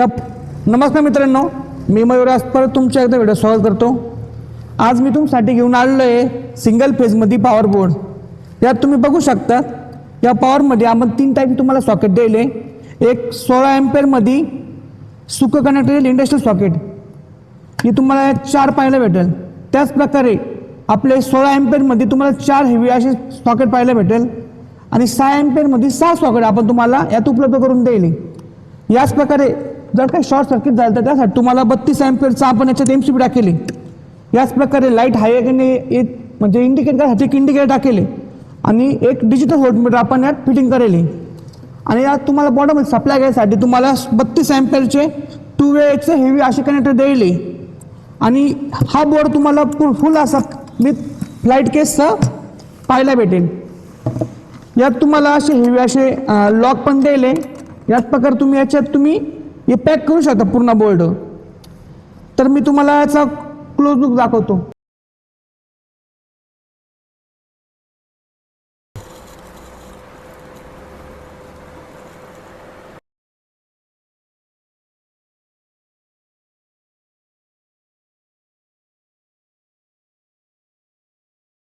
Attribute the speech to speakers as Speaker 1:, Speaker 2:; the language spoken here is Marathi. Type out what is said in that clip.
Speaker 1: नमस्कार मित्रांनो, मी मयूर आज परत तुमच्या एकदा व्हिडिओ स्वागत करतो। आज मी तुमच्यासाठी घेऊन आलेलो आहे सिंगल फेजमध्ये पॉवर बोर्ड। यात तुम्ही बघू शकता या पॉवरमध्ये आपण 3 टाईप तुम्हाला सॉकेट दिले। एक 16 एम्पियरमध्ये सुख कनेक्टेड इंडस्ट्रियल सॉकेट, ही तुम्हाला 4 पाहायला भेटेल। त्याच प्रकारे आपले 16 एम्पियरमध्ये तुम्हाला 4 हेवी असे सॉकेट पाहायला भेटेल आणि 6 एम्पियरमध्ये 6 सॉकेट आपण तुम्हाला यात उपलब्ध करून दिले। याच प्रकारे जर काही शॉर्ट सर्किट झालं तर त्यासाठी तुम्हाला 32 एम्पियरचा आपण याच्यात एमसीबी टाकेले। याच प्रकारे लाईट हाय की म्हणजे इंडिकेट करायसाठी एक इंडिकेटर टाकेले आणि एक डिजिटल व्होल्टमीटर आपण यात फिटिंग करेले। आणि यात तुम्हाला बॉटममध्ये सप्लाय घ्यायसाठी तुम्हाला 32 एम्पियरचे 2 वेचे हेवी असे कनेक्टर द्यायले। आणि हा बोर्ड तुम्हाला फुल असा विथ फ्लाईट केसचा पाहायला भेटेल। यात तुम्हाला असे हेवी असे लॉक पण द्यायले। याच प्रकारे तुम्ही याच्यात हे पॅक करू शकता पूर्ण बोर्ड। तर मी तुम्हाला याचा क्लोज लुक दाखवतो।